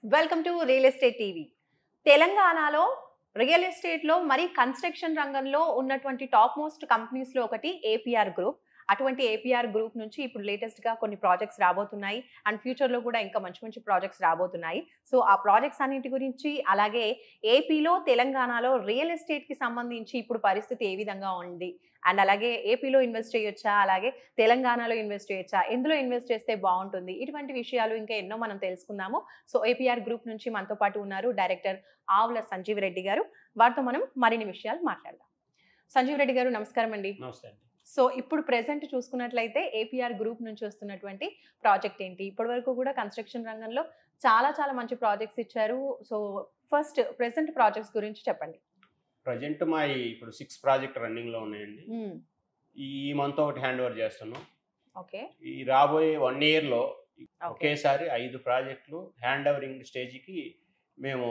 Welcome to real estate TV. తెలంగాణలో real ఎస్టేట్‌లో మరి కన్‌స్ట్రక్షన్ రంగంలో ఉన్నటువంటి టాప్ మోస్ట్ కంపెనీస్‌లో ఒకటి ఏపీఆర్ గ్రూప్. అటువంటి ఏపీఆర్ గ్రూప్ నుంచి ఇప్పుడు లేటెస్ట్‌గా కొన్ని ప్రాజెక్ట్స్ రాబోతున్నాయి. అండ్ ఫ్యూచర్‌లో కూడా ఇంకా మంచి మంచి ప్రాజెక్ట్స్ రాబోతున్నాయి. సో, ఆ ప్రాజెక్ట్స్ అన్నిటి గురించి అలాగే ఏపీలో, తెలంగాణలో రియల్ ఎస్టేట్‌కి సంబంధించి ఇప్పుడు పరిస్థితి ఏ విధంగా ఉంది? అండ్ అలాగే ఏపీలో ఇన్వెస్ట్ చేయొచ్చా? అలాగే తెలంగాణలో ఇన్వెస్ట్ చేయొచ్చా? ఎందులో ఇన్వెస్ట్ చేస్తే బావుంటుంది? ఇటువంటి విషయాలు ఇంకా ఎన్నో మనం తెలుసుకుందాము. సో, ఏపీఆర్ గ్రూప్ నుంచి మనతో పాటు ఉన్నారు డైరెక్టర్ ఆవుల సంజీవ్ రెడ్డి గారు. వారితో మనం మరిన్ని విషయాలు మాట్లాడదాం. సంజీవ్ రెడ్డి గారు నమస్కారం అండి. నమస్తే అండి. సో, ఇప్పుడు ప్రెజెంట్ చూసుకున్నట్లయితే ఏపీఆర్ గ్రూప్ నుంచి వస్తున్నటువంటి ప్రాజెక్ట్ ఏంటి? ఇప్పటివరకు కూడా కన్‌స్ట్రక్షన్ రంగంలో చాలా చాలా మంచి ప్రాజెక్ట్స్ ఇచ్చారు. సో, ఫస్ట్ ప్రెజెంట్ ప్రాజెక్ట్స్ గురించి చెప్పండి. ప్రెజెంట్ ఇప్పుడు 6 ప్రాజెక్ట్ రన్నింగ్‌లో ఉన్నాయండి. ఈ మంత్ ఒకటి హ్యాండ్ ఓవర్ చేస్తున్నాం. ఓకే. ఈ రాబోయే 1 ఇయర్‌లో ఓకే. ఒకేసారి 5 ప్రాజెక్టులు హ్యాండ్ ఓవరింగ్ స్టేజ్‌కి మేము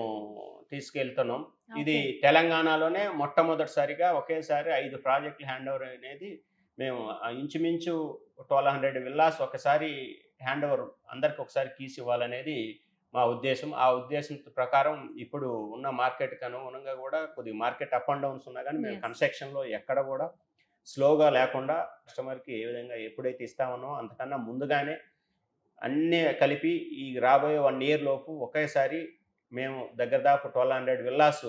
తీసుకెళ్తున్నాం. ఇది ఓకే. తెలంగాణలోనే మొట్టమొదటిసారిగా ఒకేసారి 5 ప్రాజెక్టులు హ్యాండ్ ఓవర్ అనేది మేము ఇంచుమించు 1200 విల్లాస్ ఒకసారి హ్యాండ్ ఓవర్ అందరికి ఒకసారి కీస్ ఇవ్వాలనేది మా ఉద్దేశం. ఆ ఉద్దేశం ప్రకారం ఇప్పుడు ఉన్న మార్కెట్‌కి అనుగుణంగా కూడా కొద్దిగా మార్కెట్ అప్ అండ్ డౌన్స్ ఉన్నా గానీ మేము యెస్. కన్‌స్ట్రక్షన్‌లో ఎక్కడ కూడా స్లోగా లేకుండా కస్టమర్‌కి ఏ విధంగా ఎప్పుడైతే ఇస్తామో అంతకన్నా ముందుగానే అన్నీ కలిపి ఈ రాబోయే 1 ఇయర్ లోపు ఒకేసారి మేము దాపు 1200 విల్లాస్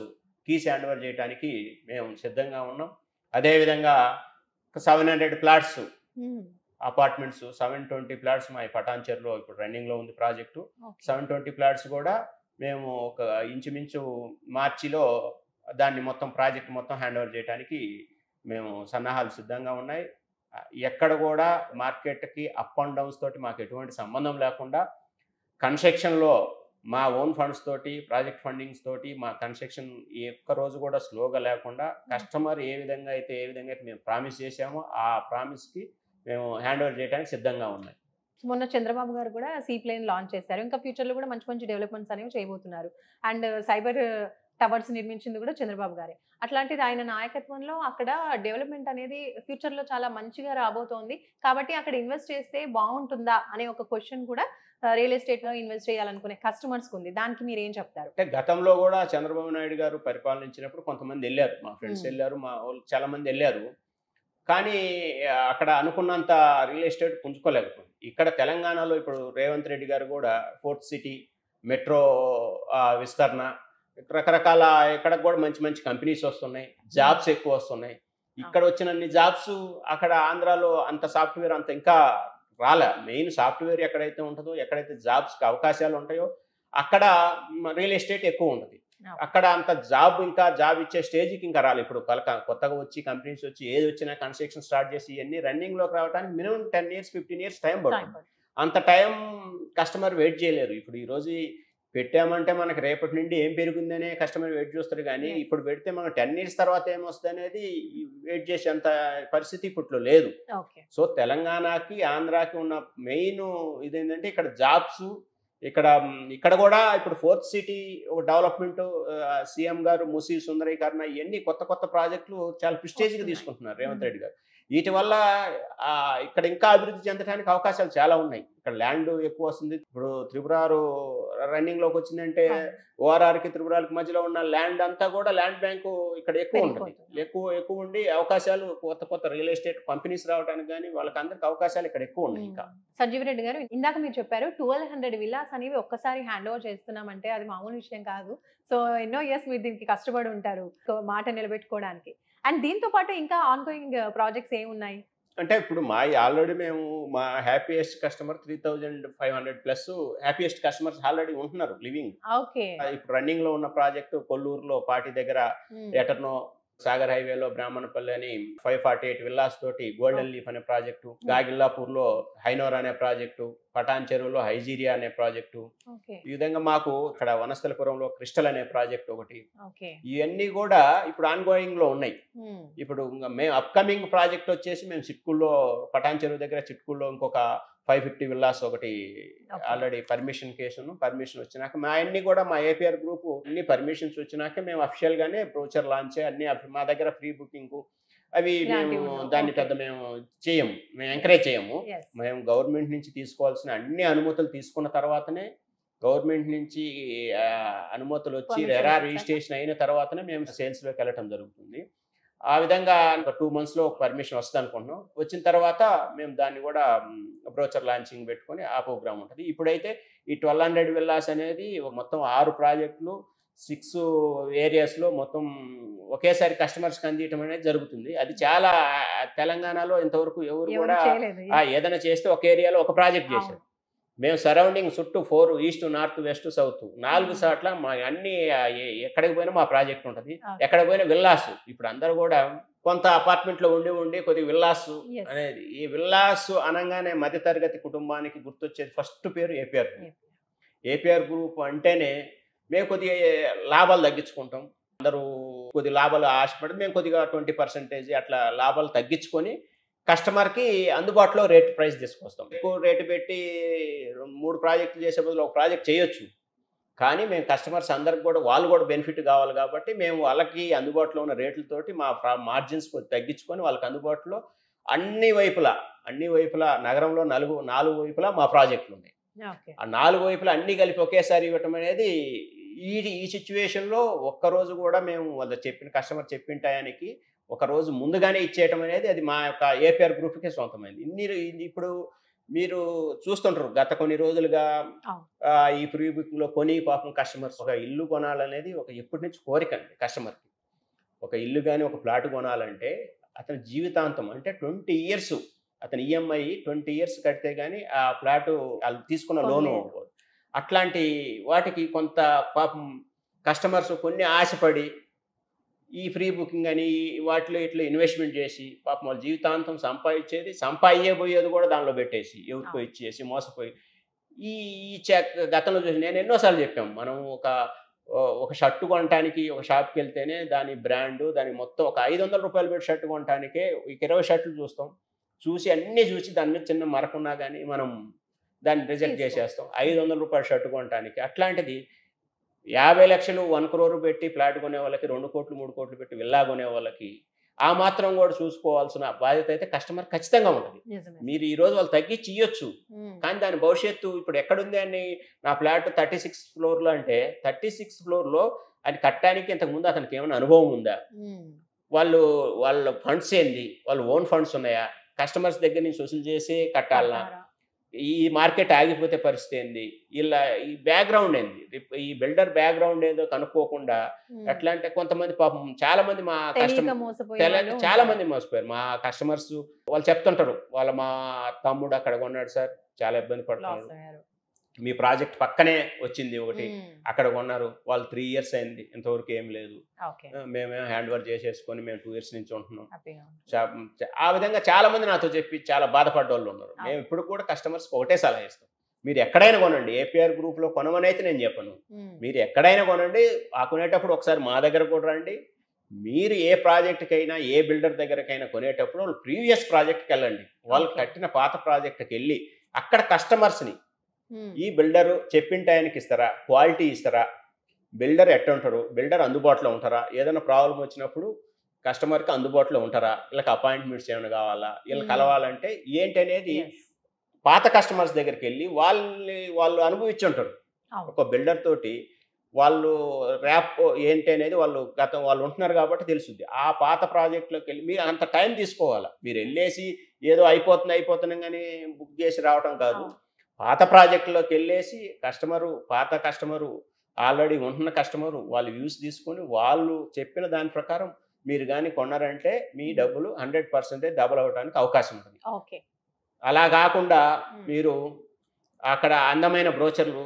కీస్ హ్యాండ్ ఓవర్ చేయడానికి మేము సిద్ధంగా ఉన్నాం. అదేవిధంగా 700 ప్లాట్స్ హ్మ్. అపార్ట్మెంట్స్ 720 ప్లాట్స్ మా పటాన్చెరులో ఇప్పుడు రన్నింగ్‌లో ఉంది ప్రాజెక్టు. ఓకే. 720 ప్లాట్స్ కూడా మేము ఒక ఇంచుమించు మార్చిలో దాన్ని ప్రాజెక్ట్ మొత్తం హ్యాండ్ ఓవర్ చేయడానికి మేము సన్నాహాలు సిద్ధంగా ఉన్నాయి. ఎక్కడ కూడా మార్కెట్‌కి అప్ అండ్ డౌన్స్ తోటి మాకు ఎటువంటి సంబంధం లేకుండా కన్‌స్ట్రక్షన్‌లో మా ఓన్ ఫండ్స్ తోటి, ప్రాజెక్ట్ ఫండింగ్స్ తోటి మా కన్‌స్ట్రక్షన్ ఏ ఒక్క రోజు కూడా స్లోగా లేకుండా కస్టమర్ ఏ విధంగా అయితే మేము ప్రామిస్ చేశామో ఆ ప్రామిస్‌కి మేము హ్యాండ్ ఓవర్ చేయడానికి సిద్ధంగా ఉన్నాయి. మొన్న చంద్రబాబు గారు కూడా సీ ప్లేన్ లాంచ్ చేశారు. ఇంకా ఫ్యూచర్‌లో కూడా మంచి మంచి డెవలప్‌మెంట్స్ అనేవి చేయబోతున్నారు. అండ్ సైబర్ టవర్స్ నిర్మించింది కూడా చంద్రబాబు గారే. అట్లాంటిది ఆయన నాయకత్వంలో అక్కడ డెవలప్‌మెంట్ అనేది ఫ్యూచర్‌లో చాలా మంచిగా రాబోతోంది. కాబట్టి అక్కడ ఇన్వెస్ట్ చేస్తే బావుంటుందా అనే ఒక క్వెషన్ కూడా రియల్ ఎస్టేట్‌లో ఇన్వెస్ట్ చేయాలనుకునే కస్టమర్స్‌కుంది. దానికి మీరేం చెప్తారు? అంటే గతంలో కూడా చంద్రబాబు నాయుడు గారు పరిపాలించినప్పుడు కొంతమందెళ్లారు. మా ఫ్రెండ్స్ హ్మ్. ఎళ్లారు. మా వోళ్ళు చాలా మందెళ్లారు. కానీ అక్కడ అనుకున్నంత రియల్ ఎస్టేట్ పుంజుకోలేకపోయింది. ఇక్కడ తెలంగాణలో ఇప్పుడు రేవంత్ రెడ్డి గారు కూడా ఫోర్త్ సిటీ, మెట్రో విస్తరణ రకరకాల ఇక్కడ కూడా మంచి మంచి కంపెనీస్ వస్తున్నాయి. జాబ్స్ ఎక్కువ వస్తున్నాయి. ఇక్కడ వచ్చినన్ని జాబ్స్ అక్కడ ఆంధ్రాలో అంత సాఫ్ట్‌వేర్ అంత ఇంకా రాలే. మెయిన్ సాఫ్ట్‌వేర్ ఎక్కడైతే ఉంటదో, ఎక్కడైతే జాబ్స్‌కి అవకాశాలు ఉంటాయో అక్కడ రియల్ ఎస్టేట్ ఎక్కువ ఉంటది. అక్కడ అంత ఇంకా జాబ్ ఇచ్చే స్టేజ్‌కి ఇంకా రాలే. ఇప్పుడు కొత్తగా వచ్చి కంపెనీస్ వచ్చి ఏదొచ్చినా కన్‌స్ట్రక్షన్ స్టార్ట్ చేసి ఇయన్నీ రన్నింగ్‌లోకి రావడానికి మినిమమ్ 10 ఇయర్స్, 15 ఇయర్స్ టైం పడుతుంది. అంత టైం కస్టమర్ వెయిట్ చేయలేరు. ఇప్పుడు ఈరోజు పెట్టామంటే మనకి రేపటి నుండి ఏం పెరిగిందనే కస్టమర్ వెయిట్ చూస్తారు గానీ, యెస్. ఇప్పుడు పెడితే మనకు 10 ఇయర్స్ తర్వాత ఏమొస్తదనేది వెయిట్ చేసేంత పరిస్థితి ఇప్పట్లో లేదు. ఓకే. సో, తెలంగాణకి, ఆంధ్రాకి ఉన్న మెయిను ఇదేంటంటే ఇక్కడ జాబ్స్ ఇక్కడ గూడా ఇప్పుడు ఫోర్త్ సిటీ డెవలప్‌మెంట్ సీఎం గారు మూసీ సుందరీకరణ ఇయన్నీ కొత్త కొత్త ప్రాజెక్టులు చాలా ప్రెస్టీజ్‌గా వస్తున్నాయి. తీసుకుంటున్నారు రేవంత్ రెడ్డి గారు. వీటి వల్ల ఇక్కడ ఇంకా అభివృద్ధి చెందడానికి అవకాశాలు చాలా ఉన్నాయి. ఇక్కడ ల్యాండ్ ఎక్కువ వస్తుంది. ఇప్పుడు త్రిపురారు రన్నింగ్‌లోకి వచ్చిందంటే అవును. ఓఆర్ఆర్‌కి, త్రిపురాలకి మధ్యలో ఉన్న ల్యాండ్ అంతా కూడా ల్యాండ్ బ్యాంకు ఇక్కడ ఎక్కువ ఉంటది. పెరిగిపోతుంది. ఎక్కువ ఉండి అవకాశాలు కొత్త కొత్త రియల్ ఎస్టేట్ కంపెనీస్ రావడానికి గాని వాళ్ళకందరికి అవకాశాలు ఇక్కడ ఎక్కువ ఉన్నాయి ఇంకా. సంజీవ్ రెడ్డి గారు ఇందాక మీరు చెప్పారు 1200 విల్లాస్ అనేవి ఒక్కసారి హ్యాండ్ ఓవర్ చేస్తున్నామంటే అది మామూలు విషయం కాదు. సో, ఎన్నో ఇయర్స్ మీరు దీనికి కష్టపడి ఉంటారు. మాట నిలబెట్టుకోవడానికి. అండ్ దీంతో పాటు ఇంకా ఆన్ గోయింగ్ ప్రాజెక్ట్స్ ఏమున్నాయి? అంటే ఇప్పుడు ఆల్రెడీ మేము మా happiest customer 3500 plus happiest customers already ఉంటున్నారు లివింగ్. ఓకే. ఇప్పుడు రన్నింగ్‌లో ఉన్న ప్రాజెక్ట్ కొల్లూరులో పాటి దగ్గర హ్మ్. ఎటర్నో సాగర్ హైవేలో బ్రాహ్మణపల్లి అని 548 విల్లాస్ తోటి గోల్డెన్ లీఫ్ అనే ప్రాజెక్టు, గాగిల్లాపూర్‌లో హైనోర్ అనే ప్రాజెక్టు, పటాన్ చెరువులో హైజీరియా అనే ప్రాజెక్టు. ఓకే. ఈ విధంగా మాకు ఇక్కడ వనస్థలిపురంలో క్రిస్టల్ అనే ప్రాజెక్ట్ ఒకటి. ఓకే. ఇవన్నీ కూడా ఇప్పుడు ఆన్ గోయింగ్‌లో ఉన్నాయి. హ్మ్. ఇప్పుడు మేము అప్‌కమింగ్ ప్రాజెక్ట్ వచ్చేసి మేము చిట్కూల్లో పటాన్ చెరువు దగ్గర చిట్కూల్లో ఇంకొక 550 విల్లాస్ ఒకటి ఓకే. ఆల్రెడీ పర్మిషన్ వచ్చినాక మా అన్నీ కూడా మా ఏపీఆర్ గ్రూప్ అన్ని పర్మిషన్స్ వచ్చినాక మేము అఫీషియల్‌గానే బ్రోచర్ లాంచ్ అన్నీ మా దగ్గర ఫ్రీ బుకింగు అవి ఇలాంటివి మేము ఉండవు. దాన్ని ఓకే. పెద్ద మేము చేయము. మేము ఎంకరేజ్ చేయము. యెస్. మేము గవర్నమెంట్ నుంచి తీసుకోవాల్సిన అన్ని అనుమతులు తీసుకున్న తర్వాతనే గవర్నమెంట్ నుంచి అనుమతులు వచ్చి Permission రెరా వచ్చాక? రిజిస్ట్రేషన్ అయిన తర్వాతనే మేము సేల్స్లోకి వెళ్ళటం జరుగుతుంది. ఆ విధంగా ఒక 2 మంత్స్‌లో ఒక పర్మిషన్ వస్తుంది అనుకుంటున్నాం. వచ్చిన తర్వాత మేము దాన్ని కూడా బ్రోచర్ లాంచింగ్ పెట్టుకొని ఆ ప్రోగ్రామ్ ఉంటుంది. ఇప్పుడైతే ఈ 1200 విల్లాస్ అనేది మొత్తం 6 ప్రాజెక్టులు 6 ఏరియాస్‌లో మొత్తం ఒకేసారి కస్టమర్స్‌కి అందియటం అనేది జరుగుతుంది. అది చాలా తెలంగాణలో ఇంతవరకు ఎవరు ఎవరు కూడా చేయలేదు. ఏదైనా చేస్తే ఒక ఏరియాలో ఒక ప్రాజెక్ట్ చేశారు. మేము సరౌండింగ్ చుట్టూ 4 ఈస్ట్, నార్త్, వెస్ట్, సౌత్ 4 చోట్ల మా అన్ని ఎక్కడికి పోయినా మా ప్రాజెక్ట్ ఉంటుంది. ఎక్కడ పోయినా విల్లాస్. ఇప్పుడు అందరూ కూడా కొంత అపార్ట్మెంట్లో ఉండి కొద్దిగా విల్లాస్ Yes. అనేది. ఈ విల్లాస్ అనగానే మధ్యతరగతి కుటుంబానికి గుర్తొచ్చేది ఫస్ట్ పేరు ఏపీఆర్ గ్రూప్. ఏపీఆర్ గ్రూప్ అంటేనే మేము కొద్దిగా లాభాలు తగ్గించుకుంటాం. అందరూ కొద్ది లాభాలు ఆశపడి మేము కొద్దిగా 20% అట్లా లాభాలు తగ్గించుకొని కస్టమర్కి అందుబాటులో రేట్ ప్రైస్ తీసుకొస్తాం. ఎక్కువ రేటు పెట్టి 3 ప్రాజెక్టులు చేసే బదులు ఒక ప్రాజెక్ట్ చేయొచ్చు. కానీ మేము కస్టమర్స్ అందరికి కూడా వాళ్ళు కూడా బెనిఫిట్ కావాలి కాబట్టి మేము వాళ్ళకి అందుబాటులో ఉన్న రేట్లతోటి మా మార్జిన్స్ కొద్ది తగ్గించుకొని వాళ్ళకి అందుబాటులో అన్ని వైపులా నగరంలో 4 వైపులా మా ప్రాజెక్టులు ఉన్నాయి. ఆ 4 వైపులా అన్ని కలిపి ఒకేసారి ఇవ్వటం అనేది ఈ సిచ్యువేషన్లో ఒక్కరోజు కూడా మేము వాళ్ళు కస్టమర్ చెప్పిన టయానికి ఒక రోజు ముందుగానే ఇచ్చేయటం అనేది అది మా యొక్క ఏపీఆర్ గ్రూప్కే సొంతమైంది. ఇప్పుడు మీరు చూస్తుంటారు గత కొన్ని రోజులుగా ఈ ప్రీ బుకింగ్లో కొని పాపం కస్టమర్స్ ఒక ఇల్లు కొనాలనేది ఎప్పటి నుంచి కోరిక అండి కస్టమర్కి. ఒక ఇల్లు కానీ ఒక ప్లాట్ కొనాలంటే అతని జీవితాంతం అంటే 20 ఇయర్స్ అతని ఈఎంఐ 20 ఇయర్స్ కడితే కానీ ఆ ఫ్లాట్ వాళ్ళు తీసుకున్న లోను అట్లాంటి వాటికి కొంత పాపం కస్టమర్స్ కొన్ని ఆశపడి ఈ ఫ్రీ బుకింగ్ అని వాటిలో ఇట్లా ఇన్వెస్ట్మెంట్ చేసి పాపం వాళ్ళ జీవితాంతం సంపాదించబోయేది కూడా దానిలో పెట్టేసి ఎవరికో ఇచ్చేసి మోసపోయి ఈ గతంలో చూసి నేను ఎన్నోసార్లు చెప్పాము. మనం ఒక షర్టు కొనడానికి ఒక షాప్కి వెళ్తేనే దాని బ్రాండు దాని మొత్తం ఒక 500 రూపాయలు పెట్టి షర్టు కొనడానికే 20 షర్ట్లు చూసి అన్నీ చూసి దాని మీద చిన్న మరకున్నా కానీ మనం దాన్ని రిజెక్ట్ చేసేస్తాం 500 రూపాయల షర్టు కొనడానికి. అట్లాంటిది 50 లక్షలు 1 crore పెట్టి ఫ్లాట్ కొనే వాళ్ళకి 2 కోట్లు 3 కోట్లు పెట్టి విల్లా కొనే వాళ్ళకి ఆ మాత్రం కూడా చూసుకోవాల్సిన బాధ్యత అయితే కస్టమర్ ఖచ్చితంగా ఉంటుంది. మీరు ఈ రోజు వాళ్ళు తగ్గించి ఇవ్వచ్చు కానీ దాని భవిష్యత్తు ఇప్పుడు ఎక్కడుంది అని నా ఫ్లాట్ 36 ఫ్లోర్లో అంటే 36 ఫ్లోర్లో అది కట్టడానికి ఇంతకుముందు అతనికి ఏమైనా అనుభవం ఉందా, వాళ్ళ ఫండ్స్ ఏంది, వాళ్ళ ఓన్ ఫండ్స్ ఉన్నాయా, కస్టమర్స్ దగ్గర నుంచి వసూలు చేసి కట్టాలనా, ఈ మార్కెట్ ఆగిపోతే పరిస్థితి ఏంది, ఇలా ఈ బ్యాక్గ్రౌండ్ ఏంది, ఈ బిల్డర్ బ్యాక్గ్రౌండ్ ఏదో కనుక్కోకుండా ఎట్లా అంటే కొంతమంది పాపం చాలా మంది మా చాలా మంది మోసపోయారు. మా కస్టమర్స్ వాళ్ళు చెప్తుంటారు మా తమ్ముడు అక్కడ కొన్నాడు సార్ చాలా ఇబ్బంది పడుతున్నారు, మీ ప్రాజెక్ట్ పక్కనే వచ్చింది ఒకటి అక్కడ కొన్నారు వాళ్ళు 3 ఇయర్స్ అయింది ఇంతవరకు ఏం లేదు, మేమేం హ్యాండ్ ఓవర్ చేసేసుకొని మేము 2 ఇయర్స్ నుంచి ఉంటున్నాం. ఆ విధంగా చాలా మంది నాతో చెప్పి చాలా బాధపడ్డ వాళ్ళు ఉన్నారు. మేము ఇప్పుడు కూడా కస్టమర్స్కి ఒకటే సలహా ఇస్తాం, మీరు ఎక్కడైనా కొనండి, ఏపీఆర్ గ్రూప్లో కొనమని అయితే నేను చెప్పను, మీరు ఎక్కడైనా కొనండి, ఆ కొనేటప్పుడు ఒకసారి మా దగ్గర కూడా రండి. మీరు ఏ ప్రాజెక్టుకైనా ఏ బిల్డర్ దగ్గరకైనా కొనేటప్పుడు వాళ్ళు ప్రీవియస్ ప్రాజెక్ట్కి వెళ్ళండి, వాళ్ళు కట్టిన పాత ప్రాజెక్టుకి వెళ్ళి అక్కడ కస్టమర్స్ని ఈ బిల్డర్ చెప్పిన టైంకి ఇస్తారా, క్వాలిటీ ఇస్తారా, బిల్డర్ ఎట్ట ఉంటారు, బిల్డర్ అందుబాటులో ఉంటారా, ఏదైనా ప్రాబ్లం వచ్చినప్పుడు కస్టమర్కి అందుబాటులో ఉంటారా, వీళ్ళకి అపాయింట్మెంట్స్ ఏమైనా కావాలా, వీళ్ళు కలవాలంటే ఏంటి అనేది పాత కస్టమర్స్ దగ్గరికి వెళ్ళి వాళ్ళు అనుభవించి ఉంటారు. ఒక బిల్డర్ తోటి వాళ్ళు ర్యాప్ ఏంటి అనేది వాళ్ళు ఉంటున్నారు కాబట్టి తెలుస్తుంది. ఆ పాత ప్రాజెక్టులోకి వెళ్ళి మీరు అంత టైం తీసుకోవాలా, మీరు వెళ్ళేసి ఏదో అయిపోతున్నాం కానీ బుక్ చేసి రావటం కాదు. పాత ప్రాజెక్టులోకి వెళ్ళేసి పాత కస్టమరు ఆల్రెడీ ఉంటున్న కస్టమరు వాళ్ళు వ్యూస్ తీసుకొని వాళ్ళు చెప్పిన దాని ప్రకారం మీరు కానీ కొన్నారంటే మీ డబ్బులు 100% డబుల్ అవడానికి అవకాశం ఉంటుంది. అలా కాకుండా మీరు అక్కడ అందమైన బ్రోచర్లు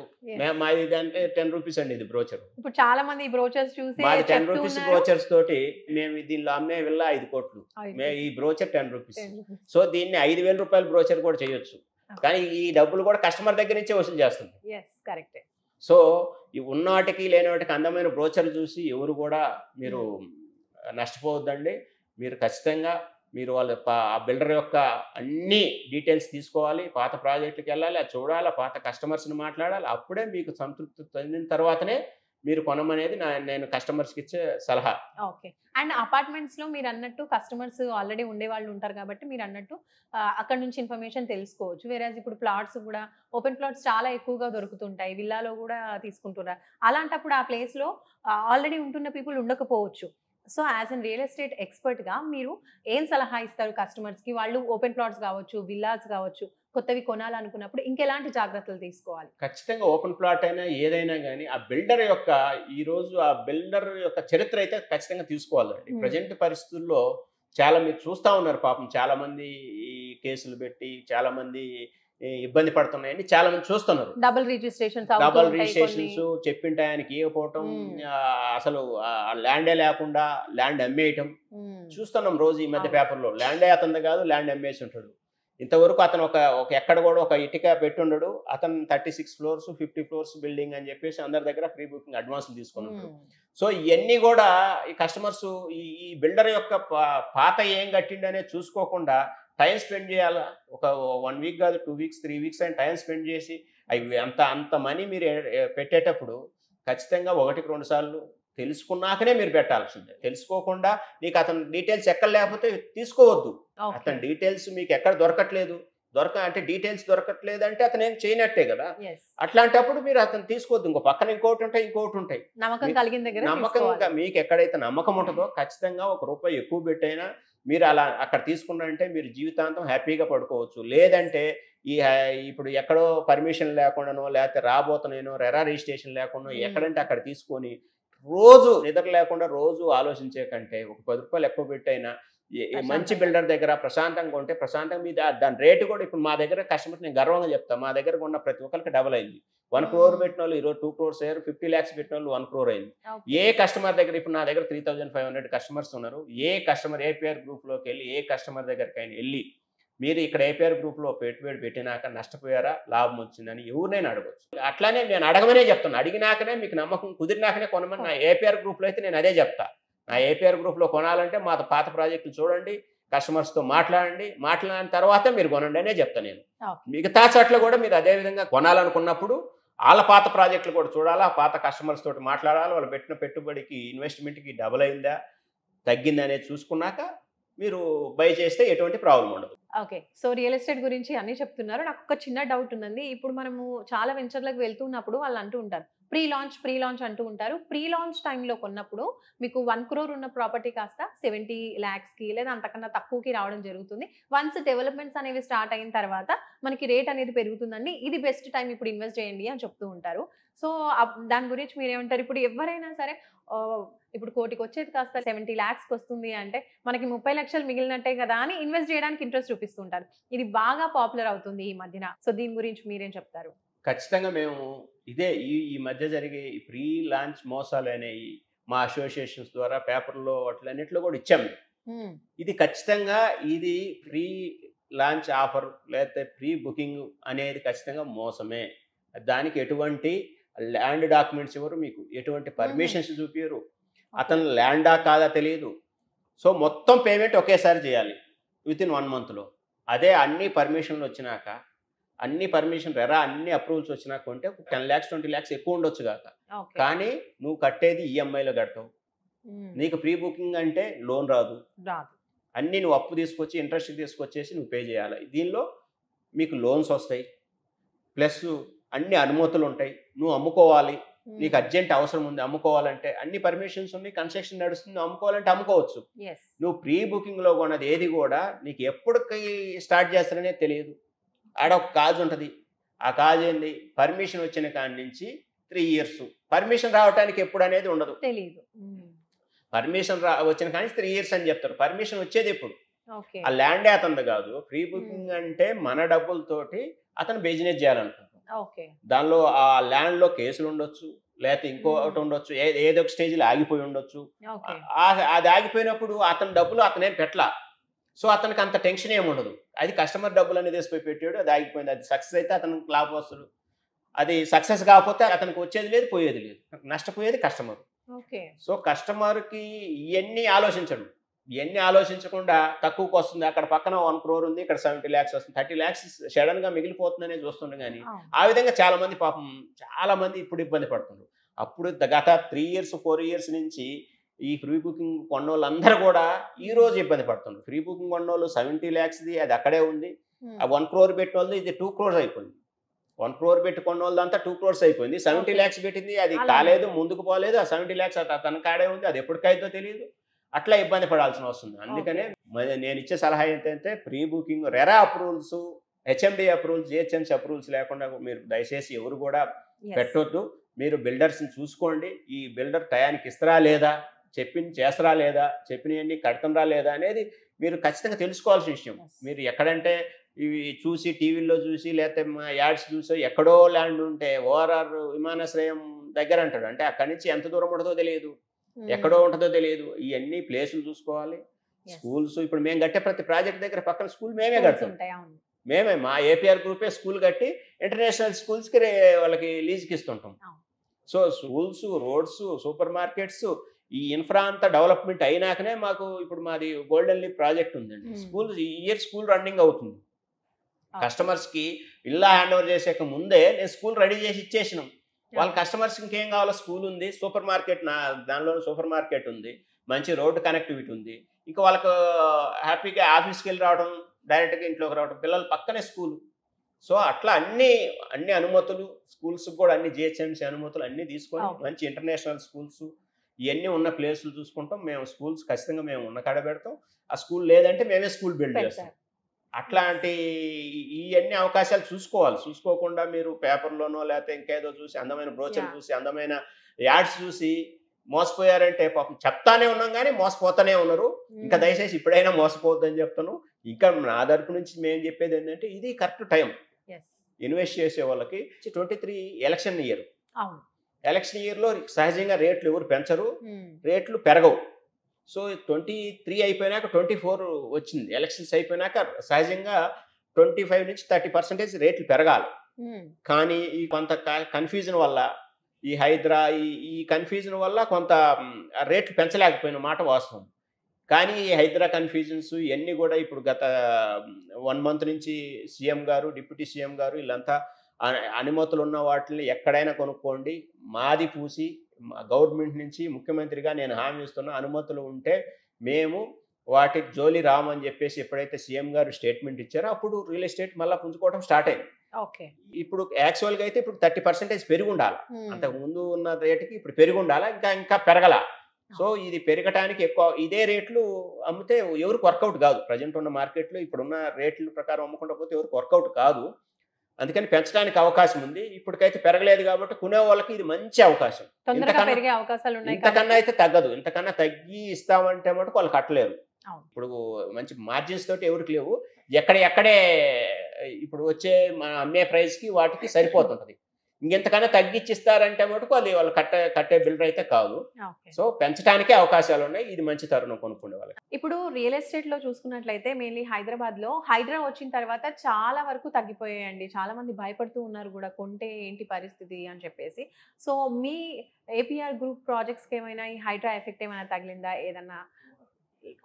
మాది అంటే 10 రూపీస్ అండి ఇది బ్రోచర్. ఇప్పుడు చాలా మంది బ్రోచర్స్ చూసి మాది 10 రూపీస్ బ్రోచర్స్ తోటి మేము దీనిలో అమ్మే విల్లా 5 కోట్లు, ఈ బ్రోచర్ 10 రూపీస్. సో దీన్ని 5,000 రూపాయల బ్రోచర్ కూడా చేయొచ్చు కానీ ఈ డబ్బులు కూడా కస్టమర్ దగ్గర నుంచే వసూలు చేస్తుంది. సో ఈ ఉన్నవాటికి లేనివాటికి అందమైన బ్రోచర్లు చూసి ఎవరు కూడా మీరు నష్టపోవద్దండి. మీరు ఖచ్చితంగా మీరు ఆ బిల్డర్ యొక్క అన్ని డీటెయిల్స్ తీసుకోవాలి, పాత ప్రాజెక్టుకి వెళ్ళాలి, అది చూడాలి, పాత కస్టమర్స్ని మాట్లాడాలి, అప్పుడే మీకు సంతృప్తి చెందిన తర్వాతనే మీరు కొనమనేది నేను కస్టమర్స్కి ఇచ్చే సలహా. ఓకే. అండ్ అపార్ట్మెంట్స్‌లో మీరన్నట్టు కస్టమర్స్ ఆల్రెడీ ఉండేవాళ్ళు ఉంటారు కాబట్టి మీరన్నట్టు అక్కడి నుంచి ఇన్ఫర్మేషన్ తెలుసుకోవచ్చు. వేరేస్ ఇప్పుడు ప్లాట్స్ గూడా ఓపెన్ ప్లాట్స్ చాలా ఎక్కువగా దొరుకుతుంటాయి. విల్లాలో గూడా తీసుకుంటున్నారు. అలాంటప్పుడు ఆ ప్లేస్‌లో ఆల్రెడీ ఉంటున్న పీపుల్ ఉండకపోవచ్చు. So, as an real estate ఎక్స్‌పర్ట్‌గా మీరు ఏం సలహా ఇస్తారు కస్టమర్స్‌కి? వాళ్ళు ఓపెన్ ప్లాట్స్ గావచ్చు, విల్లాస్ గావచ్చు, కొత్తవి కొనాలనుకున్నప్పుడు ఇంకెలాంటి జాగ్రత్తలు తీసుకోవాలి? ఖచ్చితంగా ఓపెన్ ప్లాట్ అయినా ఏదైనా గానీ, ఆ బిల్డర్ యొక్క చరిత్ర అయితే ఖచ్చితంగా తీసుకోవాలండి. హ్మ్. ప్రెజెంట్ పరిస్థితుల్లో చాలా మీరు చూస్తా ఉన్నారు పాపం చాలామంది ఈ కేసులు పెట్టి, చాలామంది ఇబ్బంది పడుతున్నాయని చాలామంది చూస్తున్నారు. డబుల్ రిజిస్ట్రేషన్స్ అవుతూ డబుల్ ఉంటాయి కొన్ని. రిజిస్ట్రేషన్స్ చెప్పిన టయానికి ఇవ్వకపోవటం, హ్మ్. అసలు ల్యాండే లేకుండా ల్యాండ్ అమ్మేయటం హ్మ్. చూస్తున్నాం రోజు ఈ మధ్య అవును. పేపర్‌లో. ల్యాండే అతనిది కాదు, ల్యాండ్ అమ్మేసి ఉంటాడు. ఇంతవరకు అతను ఒక ఒక ఎక్కడ కూడా ఒక ఇటుక పెట్టుండడు. అతను 36 ఫ్లోర్స్, 50 ఫ్లోర్స్ బిల్డింగ్ అని చెప్పేసి అందరి దగ్గర ప్రీ బుకింగ్ అడ్వాన్స్‌లు తీసుకొని ఉంటాడు. హ్మ్. సో, ఇయన్నీ గూడా ఈ కస్టమర్స్ ఈ ఈ బిల్డర్ యొక్క పాత ఏం కట్టిండనేది చూసుకోకుండా టైమ్ స్పెండ్ చేయాలా. ఒక 1 వీక్ కాదు, 2 వీక్స్, 3 వీక్స్ అని టైమ్ స్పెండ్ చేసి అవి అంత మనీ మీరు పెట్టేటప్పుడు ఖచ్చితంగా 1కి 2 సార్లు తెలుసుకున్నాకనే మీరు పెట్టాల్సిందే. తెలుసుకోకుండా నీకు అతని డీటెయిల్స్ ఎక్కడ లేకపోతే తీసుకోవద్దు. ఓకే. అతని డీటెయిల్స్ మీకు ఎక్కడ దొరకట్లేదు. అంటే డీటెయిల్స్ దొరకట్లేదంటే అతనేం చేయనట్టే గదా! యెస్. అట్లాంటప్పుడు మీరు అతన్ని తీసుకోవద్దు. ఇంకో పక్కన ఇంకోటుంటాయి. నమ్మకం మీ కలిగిన దగ్గర నమ్మకంగా తీసుకోవాలి. మీకెక్కడైతే నమ్మకం ఉంటదో ఖచ్చితంగా ఒక రూపాయి ఎక్కువ పెట్టైనా మీరు అలా అక్కడ తీసుకున్నారంటే మీరు జీవితాంతం హ్యాపీగా పడుకోవచ్చు. లేదంటే ఇప్పుడు ఎక్కడో పర్మిషన్ లేకుండానో, లేకపోతే రాబోతున్నానో, రెరా రిజిస్ట్రేషన్ లేకుండానో హ్మ్. ఎక్కడంటే అక్కడ తీసుకొని రోజు నిద్ర లేకుండా రోజు ఆలోచించే కంటే ఒక రూ. 10 ఎక్కువ పెట్టైనా మంచి ప్రశాంతంగా. బిల్డర్ దగ్గర ప్రశాంతంగా ఉంటే ప్రశాంతంగా మీద దాని రేటు కూడా ఇప్పుడు మా దగ్గర కస్టమర్స్ నేను గర్వంగా చెప్తా. మా దగ్గర ఉన్న ప్రతి ఒక్కరికి డబుల్ అయింది. 1 క్రోర్ హ్మ్. పెట్టినోళ్ళు ఈరోజు 2 క్రోర్స్ అయ్యారు. 50 లాక్స్ పెట్టినోళ్ళు 1 క్రోర్ అయింది. ఓకే. ఏ కస్టమర్ దగ్గర ఇప్పుడు నా దగ్గర 3500 కస్టమర్స్ ఉన్నారు. ఏ కస్టమర్ ఏపీఆర్ గ్రూప్‌లోకెళ్ళి ఏ కస్టమర్ దగ్గరికైనా ఎళ్లి మీరు ఇక్కడ ఏపీఆర్ గ్రూప్‌లో పెట్టుబడి పెట్టినాక నష్టపోయారా? లాభం వచ్చిందని ఎవరినైనా అడగొచ్చు. అట్లానే నేను అడగమనే చెప్తున్నా. అడిగినాకనే మీకు నమ్మకం కుదిరినాకనే కొనమని నా ఏపీఆర్ గ్రూప్‌లో అయితే నేను అదే చెప్తా. నా ఏపీఆర్ గ్రూప్‌లో కొనాలంటే మా పాత ప్రాజెక్టులు చూడండి. కస్టమర్స్‌తో మాట్లాడండి. మాట్లాడిన తర్వాత మీరు కొనండి అనే చెప్తా నేను. ఓకే. మిగతా చోట్ల కూడా మీరు అదే విధంగా కొనాలనుకున్నప్పుడు ఆళ్ళ పాత ప్రాజెక్టులు కూడా చూడాలా. ఆ పాత కస్టమర్స్ తోటి మాట్లాడాలి. వాళ్ళు పెట్టిన పెట్టుబడికి, ఇన్వెస్ట్‌మెంట్‌కి డబుల్ అయిందా? తగ్గిందా? అనేది చూసుకున్నాక మీరు బై చేస్తే ఎటువంటి ప్రాబ్లమ్ ఉండదు. ఓకే. సో, రియల్ ఎస్టేట్ గురించి అన్నీ చెప్తున్నారు. నాకొక చిన్న డౌట్ ఉందండి. ఇప్పుడు మనము చాలా వెంచర్‌లకు వెళ్తున్నప్పుడు వాళ్ళు అంటూ ఉంటారు. ప్రీ లాంచ్ అంటూ ఉంటారు. ప్రీ లాంచ్ టైమ్‌లో కొన్నప్పుడు మీకు 1 క్రోర్ ఉన్న ప్రాపర్టీ కాస్త 70 లాక్స్‌కి లేదా అంతకన్నా తక్కువకి రావడం జరుగుతుంది. వన్స్ డెవలప్‌మెంట్స్ అనేవి స్టార్ట్ అయిన తర్వాత మనకి రేట్ అనేది పెరుగుతుందండి. ఇది బెస్ట్ టైమ్ ఇప్పుడు ఇన్వెస్ట్ చేయండి అని చెప్తూ ఉంటారు. సో, దాని గురించి మీరేమంటారు? ఇప్పుడు ఎవ్వరైనా సరే ఆహ్, ఇప్పుడు కోటికొచ్చేది కాస్త 70 లాక్స్‌కొస్తుంది అంటే మనకి 30 లక్షలు మిగిలినట్టే కదా! అని ఇన్వెస్ట్ చేయడానికి ఇంట్రెస్ట్ చూపిస్తుంటారు. ఇది బాగా పాపులర్ అవుతుంది ఈ మధ్యన. సో, దీని గురించి మీరేం చెప్తారు? ఖచ్చితంగా మేము ఇదే ఈ మధ్య జరిగే ఈ ప్రీ లాంచ్ మోసాలనేయి మా అసోసియేషన్స్ ద్వారా పేపర్‌లో వాటిలన్నిటిలో కూడా ఇచ్చాం మేము. హ్మ్. ఇది ఖచ్చితంగా ఇది ప్రీ లాంచ్ ఆఫర్ లేకపోతే ప్రీ బుకింగ్ అనేది ఖచ్చితంగా మోసమే. దానికి ఎటువంటి ల్యాండ్ డాక్యుమెంట్స్ ఇవ్వరు మీకు. ఎటువంటి పర్మిషన్స్ చూపియరు. ఓకే. అతను ల్యాండా కాదా తెలీదు. సో, మొత్తం పేమెంట్ ఒకేసారి చేయాలి. వితిన్ 1 మంత్‌లో. అదే అన్ని పర్మిషన్‌లు వచ్చినాక, అన్ని అప్రూవల్స్ వచ్చినాక కొంటే 10 లాక్స్, 20 లాక్స్ ఎక్కువ ఉండొచ్చు గాక. ఓకే. కానీ నువ్వు కట్టేది ఈఎంఐలో కడతావు. హ్మ్. నీకు ప్రీ బుకింగ్ అంటే లోన్ రాదు. రాదు. అన్నీ నువ్వు అప్పు తీసుకొచ్చి, ఇంట్రెస్ట్ తీసుకొచ్చేసి నువ్వు పే చేయాలి. దీనిలో మీకు లోన్స్ వస్తాయి. ప్లస్ అన్ని అనుమతులుంటాయి. నువ్వు అమ్ముకోవాలి. నీకు హ్మ్. అర్జెంట్ అవసరం ఉంది అమ్ముకోవాలంటే అన్ని పర్మిషన్స్ ఉన్నాయి. కన్‌స్ట్రక్షన్ నడుస్తుంది. అమ్ముకోవాలంటే అమ్ముకోవచ్చు. యెస్. నువ్వు ప్రీ బుకింగ్‌లో కొన్నది ఏది గూడా నీకు ఎప్పటికి స్టార్ట్ చేస్తారనేది తెలియదు. ఆడ ఒక కాజ్ ఉంటది. ఆ కాజ్ ఏంది? పర్మిషన్ వచ్చిన కాడి నుంచి 3 ఇయర్స్. పర్మిషన్ రావటానికి ఎప్పుడనేది ఉండదు. తెలీదు. హ్మ్. పర్మిషన్ వచ్చిన కాడి నుంచి 3 ఇయర్స్ అని చెప్తారు. పర్మిషన్ వచ్చేదెప్పుడు? ఓకే. ఆ ల్యాండే అతనిది గాదు. ప్రీ హ్మ్. బుకింగ్ అంటే మన డబ్బులతోటి అతను బిజినెస్ చేయాలనుకుంటాడు. ఓకే. దానిలో ఆ ల్యాండ్‌లో కేసులుండొచ్చు. లేతే ఇంకోటి హ్మ్. ఉండొచ్చు. ఏదో ఒక స్టేజ్‌లో ఆగిపోయి ఉండొచ్చు. ఓకే. అది ఆగిపోయినప్పుడు అతని డబ్బులు అతనేం పెట్టలా. సో, అతనికి అంత టెన్షన్ ఏముండదు. అది కస్టమర్ డబ్బులన్నీ తీసుకొని పెట్టాడు. అది ఆగిపోయింది. అది సక్సెస్ అయితే అతనికి లాభం వస్తడు. అది సక్సెస్ కాకపోతే అతనికి వచ్చేది లేదు, పోయేది లేదు. నష్టపోయేది కస్టమర్. ఓకే. సో, కస్టమర్‌కి ఇయన్నీ ఆలోచించడు. ఇయన్నీ ఆలోచించకుండా తక్కువకొస్తుంది. అక్కడ పక్కన 1 క్రోర్ ఉంది. ఇక్కడ 70 లాక్స్ వస్తుంది. 30 లాక్స్ సడెన్‌గా మిగిలిపోతుందనే చూస్తుండు గానీ, అవును. ఆ విధంగా చాలా మంది ఇప్పుడు ఇబ్బంది పడుతున్నారు. అప్పుడు గత 3 ఇయర్స్ 4 ఇయర్స్ నుంచి ఈ ఫ్రీ బుకింగ్ కొన్నోళ్ళందరూ కూడా ఈ రోజు ఇబ్బంది పడుతున్నారు. ఫ్రీ బుకింగ్ కొన్నోళ్ళు 70 lakhsది అది అక్కడే ఉంది. ఆ 1 crore పెట్టిన వాళ్ళది ఇది 2 crores అయిపోయింది. 1 crore పెట్టి కొన్న వాళ్ళంతా 2 crores అయిపోయింది. 70 lakhs పెట్టింది అది కాలేదు, ముందుకు పోలేదు. ఆ 70 lakhs తన కాడే ఉంది, అది ఎప్పటికైతే తెలియదు. అట్లా ఇబ్బంది పడాల్సిన వస్తుంది. అందుకనే నేను ఇచ్చే సలహా ఏంటంటే pre booking RERA approvals, HMD approvals, GHMC approvals లేకుండా మీరు దయచేసి ఎవరు కూడా పెట్టొద్దు. మీరు బిల్డర్స్ని చూసుకోండి. ఈ బిల్డర్ టయానికి ఇస్తారా లేదా, చెప్పింది చేస్తారా లేదా, చెప్పినవన్నీ కడతారా లేదా అనేది మీరు ఖచ్చితంగా తెలుసుకోవాల్సిన విషయం. మీరు ఎక్కడంటే ఇవి చూసి టీవీల్లో చూసి లేకపోతే యాడ్స్ చూసి ఎక్కడో ల్యాండ్ ఉంటే ఓఆర్ఆర్ విమానాశ్రయం దగ్గర అంటాడు, అంటే అక్కడి నుంచి ఎంత దూరం ఉంటుందో తెలియదు, ఎక్కడో ఉంటుందో తెలియదు. ఇవన్నీ ప్లేసులు చూసుకోవాలి. స్కూల్స్ ఇప్పుడు మేము కట్టే ప్రతి ప్రాజెక్ట్ దగ్గర పక్కన స్కూల్ మేమే కడతాం. మేమే మా ఏపీఆర్ గ్రూపే స్కూల్ కట్టి ఇంటర్నేషనల్ స్కూల్స్కి వాళ్ళకి లీజ్కి ఇస్తుంటాం. So schools, roads, super markets, ఈ ఇన్ఫ్రా అంతా డెవలప్మెంట్ అయినాకనే మాకు ఇప్పుడు మాది గోల్డెన్ లీఫ్ ప్రాజెక్ట్ ఉందండి. స్కూల్ ఈ ఇయర్ స్కూల్ రన్నింగ్ అవుతుంది. కస్టమర్స్కి ఇల్లా హ్యాండ్ ఓవర్ చేసాక ముందే నేను స్కూల్ రెడీ చేసి ఇచ్చేసినాం. వాళ్ళ కస్టమర్స్కి ఇంకేం కావాలో స్కూల్ ఉంది, సూపర్ మార్కెట్ దానిలో సూపర్ మార్కెట్ ఉంది, మంచి రోడ్డు కనెక్టివిటీ ఉంది. ఇంకా వాళ్ళకు హ్యాపీగా ఆఫీస్కి వెళ్ళి రావడం, డైరెక్ట్గా ఇంట్లోకి రావడం, పిల్లలు పక్కనే స్కూల్. సో అట్లా అన్ని అనుమతులు స్కూల్స్కి కూడా అన్ని జిహెచ్ఎంసీ అనుమతులు అన్నీ తీసుకొని మంచి ఇంటర్నేషనల్ స్కూల్స్ ఇవన్నీ ఉన్న ప్లేసులు చూసుకుంటాం. మేము స్కూల్స్ ఖచ్చితంగా మేము ఉన్న కాడ పెడతాం. ఆ స్కూల్ లేదంటే మేమే స్కూల్ బిల్డ్ చేస్తాం. అట్లాంటి ఇవన్నీ అవకాశాలు చూసుకోవాలి. చూసుకోకుండా మీరు పేపర్లోనో లేకపోతే ఇంకేదో చూసి అందమైన బ్రోచర్ చూసి అందమైన యాడ్స్ చూసి మోసపోయారంటే పాపం చెప్తానే ఉన్నాం కానీ మోసపోతానే ఉన్నారు. ఇంకా దయచేసి ఇప్పుడైనా మోసపోవద్దని చెప్తాను. ఇంకా నా తరపు నుంచి మేము చెప్పేది ఏంటంటే ఇది కరెక్ట్ టైం ఇన్వెస్ట్ చేసే వాళ్ళకి. 23 ఎలక్షన్ ఇయర్. ఎలక్షన్ ఇయర్లో సహజంగా రేట్లు ఎవరు పెంచరు, రేట్లు పెరగవు. సో 23 అయిపోయినాక 24 వచ్చింది. ఎలక్షన్స్ అయిపోయినాక సహజంగా 25 నుంచి 30% రేట్లు పెరగాలి. కానీ ఈ కొంత కన్ఫ్యూజన్ వల్ల ఈ హైడ్రా ఈ కన్ఫ్యూజన్ వల్ల కొంత రేట్లు పెంచలేకపోయిన మాట వాస్తవం. కానీ ఈ హైడ్రా కన్ఫ్యూజన్స్ ఇవన్నీ కూడా ఇప్పుడు గత 1 month నుంచి సీఎం గారు, డిప్యూటీ సీఎం గారు వీళ్ళంతా అనుమతులు ఉన్న వాటిని ఎక్కడైనా కొనుక్కోండి, మాది పూసి గవర్నమెంట్ నుంచి ముఖ్యమంత్రిగా నేను హామీ ఇస్తున్నా, అనుమతులు ఉంటే మేము వాటికి జోలి రామని చెప్పేసి ఎప్పుడైతే సీఎం గారు స్టేట్మెంట్ ఇచ్చారో అప్పుడు రియల్ ఎస్టేట్ మళ్ళీ పుంజుకోవడం స్టార్ట్ అయింది. ఇప్పుడు యాక్చువల్గా అయితే ఇప్పుడు 30% పెరిగి ఉండాలి. అంతకు ముందు ఉన్న రేటుకి ఇప్పుడు పెరిగి ఉండాలా, ఇంకా పెరగల. సో ఇది పెరగటానికి ఎక్కువ ఇదే రేట్లు అమ్మితే ఎవరికి వర్కౌట్ కాదు. ప్రజెంట్ ఉన్న మార్కెట్లో ఇప్పుడున్న రేట్ల ప్రకారం అమ్ముకుంటూ పోతే ఎవరికి వర్కౌట్ కాదు. అందుకని పెంచడానికి అవకాశం ఉంది. ఇప్పటికైతే పెరగలేదు కాబట్టి కొనే వాళ్ళకి ఇది మంచి అవకాశం. ఇంతకన్నా అయితే తగ్గదు. ఇంతకన్నా తగ్గి ఇస్తామంటే మటుకు వాళ్ళు కట్టలేరు. ఇప్పుడు మంచి మార్జిన్స్ తోటి ఎవరికి లేవు. ఎక్కడే ఇప్పుడు వచ్చే అమ్మే ప్రైస్కి వాటికి సరిపోతుంటది. ఇంకెంతకన్నా తగ్గించిస్తారంటే మటుకు అది వాళ్ళు కట్టే బిల్డర్ అయితే కాదు. సో పెంచడానికే అవకాశాలు ఉన్నాయి. ఇది మంచి తరుణం కొనుక్కునే వాళ్ళకి. ఇప్పుడు రియల్ ఎస్టేట్ లో చూసుకున్నట్లయితే మెయిన్లీ హైదరాబాద్ లో హైడ్రా వచ్చిన తర్వాత చాలా వరకు తగ్గిపోయాయండి. చాలా మంది భయపడుతూ ఉన్నారు కూడా, కొంటే ఏంటి పరిస్థితి అని చెప్పేసి. సో మీ ఏపీఆర్ గ్రూప్ ప్రాజెక్ట్స్ కి ఏమైనా ఈ హైడ్రా ఎఫెక్ట్ ఏమైనా తగిలిందా? ఏదన్నా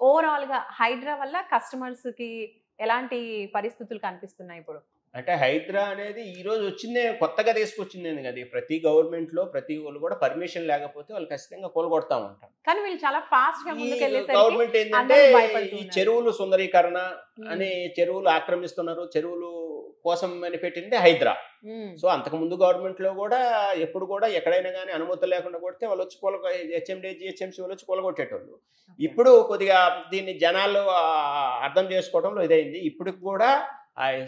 ఓవరాల్ గా హైడ్రా వల్ల కస్టమర్స్ కి ఎలాంటి పరిస్థితులు కనిపిస్తున్నాయి ఇప్పుడు? అంటే హైడ్రా అనేది ఈ రోజు వచ్చిందే, కొత్తగా తీసుకొచ్చింది కదా. ప్రతి గవర్నమెంట్ లో ప్రతి వాళ్ళు కూడా పర్మిషన్ లేకపోతే వాళ్ళు ఖచ్చితంగా కొలగొడతా ఉంటారు. కానీ వీళ్ళు చాలా ఫాస్ట్ గా ముందుకెళ్ళేసరికి గవర్నమెంట్ ఏంటంటే ఈ చెరువులు సుందరీకరణ అని చెరువులు ఆక్రమిస్తున్నారు, చెరువులు కోసం అని పెట్టింది హైడ్రా. సో అంతకు ముందు గవర్నమెంట్ లో కూడా ఎప్పుడు కూడా ఎక్కడైనా కానీ అనుమతులు లేకుండా కొడితే వాళ్ళు వచ్చి హెచ్ఎండి జిహెచ్ఎంసీ వాళ్ళు వచ్చి కొలగొట్టేటోళ్ళు. ఇప్పుడు కొద్దిగా దీన్ని జనాలు అర్థం చేసుకోవడంలో ఇదైంది. ఇప్పటికి కూడా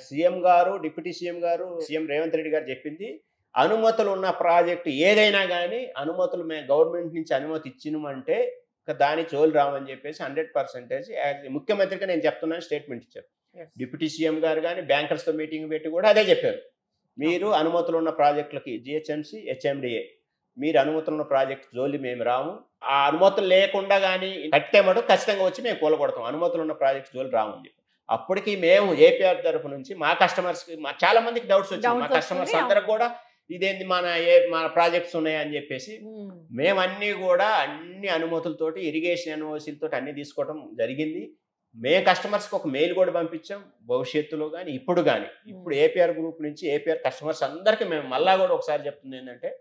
సీఎం గారు, డిప్యూటీ సీఎం గారు, సీఎం రేవంత్ రెడ్డి గారు చెప్పింది అనుమతులు ఉన్న ప్రాజెక్టు ఏదైనా కానీ అనుమతులు మేము గవర్నమెంట్ నుంచి అనుమతి ఇచ్చినమంటే దాని జోలు రామని చెప్పేసి 100% ముఖ్యమంత్రిగా నేను చెప్తున్నాను స్టేట్మెంట్ ఇచ్చారు. డిప్యూటీ సీఎం గారు కానీ బ్యాంకర్స్తో మీటింగ్ పెట్టి కూడా అదే చెప్పారు. మీరు అనుమతులు ఉన్న ప్రాజెక్టులకి జిహెచ్ఎంసీ, హెచ్ఎండిఏ మీరు అనుమతులు ఉన్న ప్రాజెక్ట్ జోలి మేము రాము. ఆ అనుమతులు లేకుండా కానీ కట్టే మటుకు ఖచ్చితంగా వచ్చి మేము కూలగొడతాం. అనుమతులు ఉన్న ప్రాజెక్ట్ జోలి రామని చెప్పి అప్పటికి మేము ఏపీఆర్ తరఫు నుంచి మా కస్టమర్స్కి చాలా మందికి డౌట్స్ వచ్చింది. మా కస్టమర్స్ అందరికి కూడా ఇదేంది మన ప్రాజెక్ట్స్ ఉన్నాయని చెప్పేసి మేము అన్ని అనుమతులతోటి ఇరిగేషన్ ఎన్ఓసీలతో అన్ని తీసుకోవడం జరిగింది. మేము కస్టమర్స్కి ఒక మెయిల్ కూడా పంపించాం. భవిష్యత్తులో కానీ ఇప్పుడు ఏపీఆర్ గ్రూప్ నుంచి ఏపీఆర్ కస్టమర్స్ అందరికీ మేము మళ్ళా కూడా ఒకసారి చెప్తుంది ఏంటంటే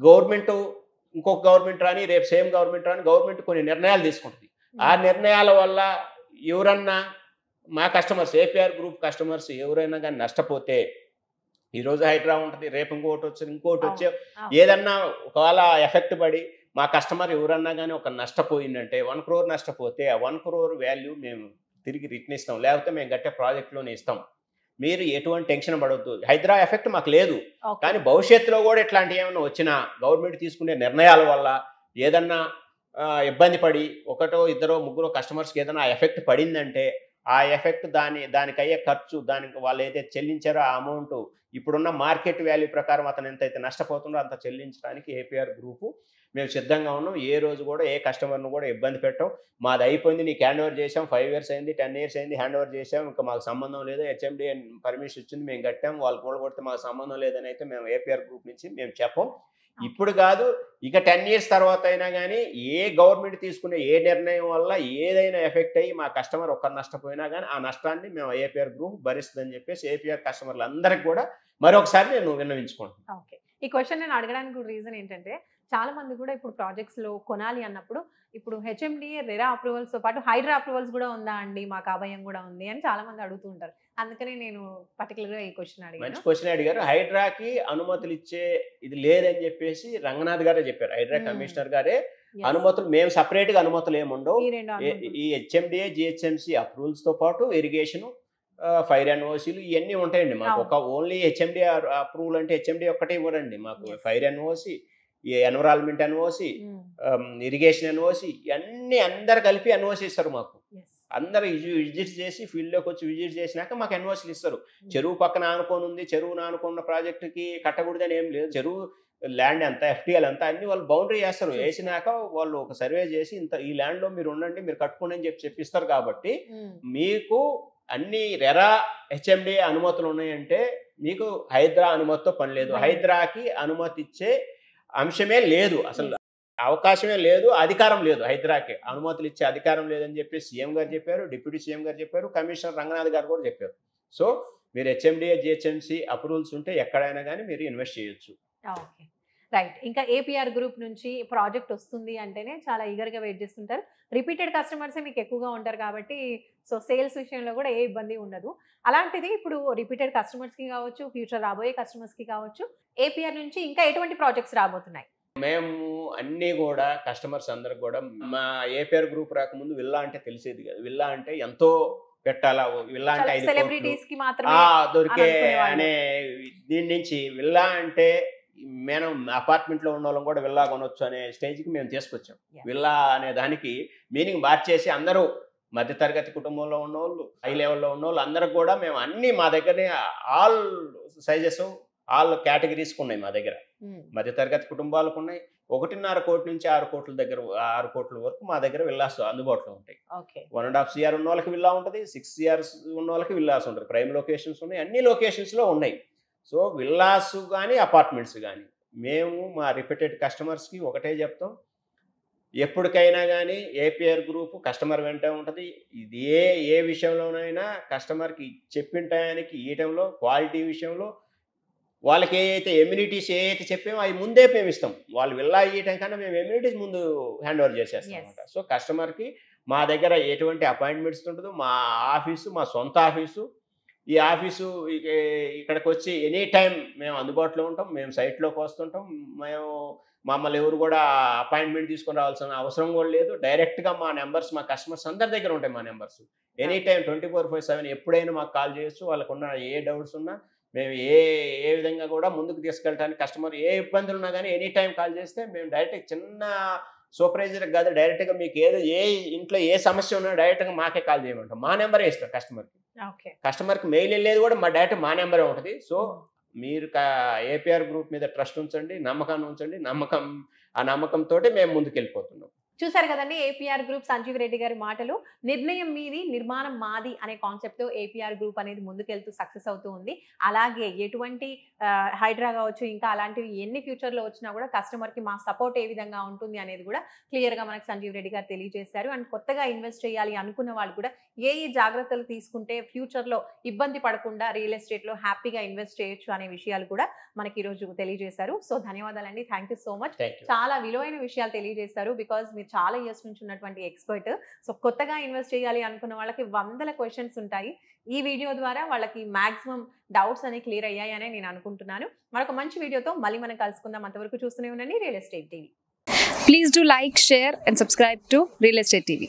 గవర్నమెంట్ ఇంకొక గవర్నమెంట్ రాని రేపు సేమ్ గవర్నమెంట్ రాని గవర్నమెంట్ కొన్ని నిర్ణయాలు తీసుకుంటుంది. ఆ నిర్ణయాల వల్ల ఎవరన్నా మా కస్టమర్స్ ఏపీఆర్ గ్రూప్ కస్టమర్స్ ఎవరైనా కానీ నష్టపోతే ఈరోజు హైడ్రా ఉంటుంది, రేపు ఇంకోటి వచ్చే ఏదన్నా ఒకవేళ ఎఫెక్ట్ పడి మా కస్టమర్ ఎవరన్నా కానీ ఒక నష్టపోయిందంటే 1 crore నష్టపోతే ఆ 1 crore వాల్యూ మేము తిరిగి రిటర్న్ ఇస్తాం, లేకపోతే మేము కట్టే ప్రాజెక్ట్లోనే ఇస్తాం. మీరు ఎటువంటి టెన్షన్ పడవద్దు. హైడ్రా ఎఫెక్ట్ మాకు లేదు, కానీ భవిష్యత్తులో కూడా ఇట్లాంటివి ఏమైనా వచ్చినా గవర్నమెంట్ తీసుకునే నిర్ణయాల వల్ల ఏదన్నా ఇబ్బంది పడి ఒకటో ఇద్దరో ముగ్గురో కస్టమర్స్కి ఏదైనా ఎఫెక్ట్ పడిందంటే ఆ ఎఫెక్ట్ దానికి అయ్యే ఖర్చు, దానికి వాళ్ళు ఏదైతే చెల్లించారో ఆ అమౌంట్ ఇప్పుడున్న మార్కెట్ వాల్యూ ప్రకారం అతను ఎంతైతే నష్టపోతుందో అంత చెల్లించడానికి ఏపీఆర్ గ్రూపు మేము సిద్ధంగా ఉన్నాం. ఏ రోజు కూడా ఏ కస్టమర్ను కూడా ఇబ్బంది పెట్టాం. మాది అయిపోయింది, నీకు హ్యాండ్ ఓవర్ చేసాం, 5 years అయింది, 10 years అయింది, హ్యాండ్ ఓవర్ చేసాం, ఇంకా మాకు సంబంధం లేదు, హెచ్ఎండి పర్మిషన్ ఇచ్చింది, మేము కట్టాం, వాళ్ళు కూడా కొడితే మాకు సంబంధం లేదని అయితే మేము ఏపీఆర్ గ్రూప్ నుంచి మేము చెప్పం. ఇప్పుడు కాదు, ఇక 10 years తర్వాత అయినా కానీ ఏ గవర్నమెంట్ తీసుకునే ఏ నిర్ణయం వల్ల ఏదైనా ఎఫెక్ట్ అయ్యి మా కస్టమర్ ఒక్కరు నష్టపోయినా కానీ ఆ నష్టాన్ని మేము ఏపీఆర్ గ్రూప్ భరిస్తుందని చెప్పేసి ఏపీఆర్ కస్టమర్లు అందరికి కూడా మరొకసారి నేను విన్నవించుకుంటాను. ఓకే, ఈ క్వశ్చన్ నేను అడగడానికి రీజన్ ఏంటంటే చాలా మంది కూడా ఇప్పుడు ప్రాజెక్ట్స్ లో కొనాలి అన్నప్పుడు ఇప్పుడు హెచ్ఎండిఏ రెరా అప్రూవల్స్ తో పాటు హైడ్రా అప్రూవల్స్ కూడా ఉందా అండి, మాకు అభయం కూడా ఉంది అని చాలా మంది అడుగుతూ ఉంటారు. అందుకనే నేను పర్టికులర్ గా ఈ క్వశ్చన్ అడిగాను. మంచి క్వశ్చన్ అడిగారు. హైడ్రాకి అనుమతులు ఇచ్చే ఇది లేదని చెప్పేసి రంగనాథ్ గారే చెప్పారు. హైడ్రా కమిషనర్ గారే అనుమతులు, మేము సపరేట్ గా అనుమతులు ఏముండవు, ఈ హెచ్ఎండిఏ జిహెచ్ఎంసి అప్రూవల్స్ తో పాటు ఇరిగేషన్, ఫైర్ ఎన్ఓసీలు ఇవన్నీ ఉంటాయండి మాకు. ఒక ఓన్లీ హెచ్ఎండిఏ అప్రూవల్ అంటే హెచ్ఎండిఏ ఒక్కటే ఇవ్వరండి మాకు. ఫైర్ ఎన్ఓసి, ఈ ఎన్విరాన్మెంట్ ఎన్ఓసి, ఇరిగేషన్ ఎన్ఓసి ఇవన్నీ అందరు కలిపి ఎన్ఓసి ఇస్తారు మాకు. అందరు విజిట్ చేసి ఫీల్డ్లోకి వచ్చి విజిట్ చేసినాక మాకు ఎన్ఓసీలు ఇస్తారు. చెరువు పక్కన ఆనుకొని ఉంది, చెరువును ఆనుకున్న ప్రాజెక్టుకి కట్టకూడదని ఏం లేదు. చెరువు ల్యాండ్ అంతా ఎఫ్టీఎల్ అంతా అన్ని వాళ్ళు బౌండరీ చేస్తారు. వేసినాక వాళ్ళు ఒక సర్వే చేసి ఇంత ఈ ల్యాండ్లో మీరు ఉండండి, మీరు కట్టుకోండి అని చెప్పిస్తారు. కాబట్టి మీకు అన్ని రెరా హెచ్ఎండి అనుమతులు ఉన్నాయంటే మీకు హైడ్రా అనుమతితో పని లేదు. హైడ్రాకి అనుమతి ఇచ్చే అంశమే లేదు, అసలు అవకాశమే లేదు, అధికారం లేదు. హైడ్రాకి అనుమతులు ఇచ్చే అధికారం లేదని చెప్పి సీఎం గారు చెప్పారు, డిప్యూటీ సీఎం గారు చెప్పారు, కమిషనర్ రంగనాథ్ గారు కూడా చెప్పారు. సో మీరు హెచ్ఎండిఏ జిహెచ్ఎంసి అప్రూవల్స్ ఉంటే ఎక్కడైనా కానీ మీరు ఇన్వెస్ట్ చేయొచ్చు. Okay, right. ఇంకా ఏపీఆర్ గ్రూప్ నుంచి ప్రాజెక్ట్ వస్తుంది అంటేనే చాలా ఈగర్గా వెయిట్ చేస్తుంటారు. రిపీటెడ్ కస్టమర్సే మీకు ఎక్కువగా ఉంటారు కాబట్టి సో సేల్స్ విషయంలో కూడా ఏ ఇబ్బంది ఉండదు. అలాంటిది ఇప్పుడు రిపీటెడ్ కస్టమర్స్కి కావచ్చు, ఫ్యూచర్ రాబోయే కస్టమర్స్కి కావచ్చు, ఏపీఆర్ నుంచి ఇంకా ఎటువంటి ప్రాజెక్ట్స్ రాబోతున్నాయి? మేము అన్నీ కూడా కస్టమర్స్ అందరికి కూడా మా ఏపీఆర్ గ్రూప్ రాకముందు విల్లా అంటే తెలిసేది కాదు. విల్లా అంటే ఎంతో పెట్టాలా, విల్లా అంటే 5 సెలబ్రిటీస్ కి మాత్రమే దొరికే అనే దీని నుంచి విల్లా అంటే మనం అపార్ట్మెంట్లో ఉన్న వాళ్ళం కూడా విల్లా కొనొచ్చు అనే స్టేజ్కి మేము తీసుకొచ్చాం. విల్లా అనే దానికి మీనింగ్ మార్చేసి అందరూ మధ్యతరగతి కుటుంబంలో ఉన్నవాళ్ళు, హై లెవెల్లో ఉన్నవాళ్ళు అందరికి కూడా మేము అన్ని మా దగ్గరనే ఆల్ సైజెస్, ఆల్ కేటగిరీస్ ఉన్నాయి మా దగ్గర. మధ్యతరగతి కుటుంబాలకు ఉన్నాయి, 1.5 కోటి నుంచి 6 కోట్ల దగ్గర 6 కోట్ల వరకు మా దగ్గర విల్లాస్ అందుబాటులో ఉంటాయి. 1.5 CR ఉన్న వాళ్ళకి విల్లా ఉంటుంది, 6 CR ఉన్న వాళ్ళకి విల్లాస్ ఉంటుంది. ప్రైమ్ లొకేషన్స్ ఉన్నాయి, అన్ని లొకేషన్స్లో ఉన్నాయి. సో విల్లాస్ కానీ అపార్ట్మెంట్స్ కానీ మేము మా రిపీటెడ్ కస్టమర్స్కి ఒకటే చెప్తాం, ఎప్పటికైనా కానీ ఏపీఆర్ గ్రూప్ కస్టమర్ వెంట ఉంటుంది. ఇది ఏ విషయంలోనైనా కస్టమర్కి చెప్పిన టయానికి ఇవ్వటంలో, క్వాలిటీ విషయంలో వాళ్ళకి ఏదైతే ఎమ్యూనిటీస్ ఏదైతే చెప్పామో అవి ముందే మేము ఇస్తాం. వాళ్ళు విల్లా ఇవ్వటం కన్నా మేము ఎమ్యూనిటీస్ ముందు హ్యాండ్ ఓవర్ చేసేస్తాం అనమాట. సో కస్టమర్కి మా దగ్గర ఎటువంటి అపాయింట్మెంట్స్ ఉంటుందో, మా ఆఫీసు మా సొంత ఆఫీసు, ఈ ఆఫీసు ఇక్కడికి వచ్చి ఎనీ టైం మేము అందుబాటులో ఉంటాం. మేము సైట్లోకి వస్తుంటాం. మేము మమ్మల్ని ఎవరు కూడా అపాయింట్మెంట్ తీసుకొని రావాల్సిన అవసరం కూడా లేదు. డైరెక్ట్గా మా నెంబర్స్ మా కస్టమర్స్ అందరి దగ్గర ఉంటాయి. మా నెంబర్స్ ఎనీ టైం 24/7 ఎప్పుడైనా మాకు కాల్ చేయొచ్చు. వాళ్ళకున్న ఏ డౌట్స్ ఉన్నా మేము ఏ విధంగా కూడా ముందుకు తీసుకెళ్ళడానికి కస్టమర్ ఏ ఇబ్బందులు ఉన్నా కానీ ఎనీ టైం కాల్ చేస్తే మేము డైరెక్ట్గా చిన్న సూపర్వైజర్ కాదు, డైరెక్ట్గా మీకు ఏ ఇంట్లో ఏ సమస్య ఉన్నా డైరెక్ట్గా మాకే కాల్ చేయమంటాం. మా నెంబరే ఇస్తాం కస్టమర్కి. కస్టమర్కి మెయిల్ వెళ్ళేది కూడా మా డైరెక్ట్ మా నెంబరే ఉంటుంది. సో మీరు ఏపీఆర్ గ్రూప్ మీద ట్రస్ట్ ఉంచండి, నమ్మకాన్ని ఉంచండి. ఆ నమ్మకంతో మేము ముందుకు వెళ్ళిపోతున్నాం. చూసారు కదండి ఏపీఆర్ గ్రూప్ సంజీవ్ రెడ్డి గారి మాటలు. నిర్ణయం మీది, నిర్మాణం మాది అనే కాన్సెప్ట్‌తో ఏపీఆర్ గ్రూప్ అనేది ముందుకెళ్తూ సక్సెస్ అవుతూ ఉంది. అలాగే ఎటువంటి హైడ్రా కావచ్చు, ఇంకా అలాంటివి ఎన్ని ఫ్యూచర్‌లో వచ్చినా కూడా కస్టమర్‌కి మా సపోర్ట్ ఏ విధంగా ఉంటుంది అనేది కూడా క్లియర్‌గా మనకు సంజీవ్ రెడ్డి గారు తెలియజేశారు. అండ్ కొత్తగా ఇన్వెస్ట్ చేయాలి అనుకున్న వాళ్ళు కూడా ఏ జాగ్రత్తలు తీసుకుంటే ఫ్యూచర్‌లో ఇబ్బంది పడకుండా రియల్ ఎస్టేట్‌లో హ్యాపీగా ఇన్వెస్ట్ చేయొచ్చు అనే విషయాలు కూడా మనకి ఈరోజు తెలియజేశారు. సో ధన్యవాదాలండి. Thank you so much. Thank you. చాలా విలువైన విషయాలు తెలియజేశారు. బికాజ్ మీరు చాలా ఇయర్స్ నుంచి ఉన్నటువంటి ఎక్స్‌పర్ట్. సో కొత్తగా ఇన్వెస్ట్ చేయాలి అనుకున్న వాళ్ళకి వందల క్వెషన్స్ ఉంటాయి. ఈ వీడియో ద్వారా వాళ్ళకి మాక్సిమం డౌట్స్ అనేవి క్లియర్ అయ్యాయని నేను అనుకుంటున్నాను. మరొక మంచి వీడియోతో మళ్ళీ మనం కలుసుకుందాం. అంతవరకు చూస్తూనే ఉండండి real estate TV. Please do like, share and subscribe to Real Estate TV.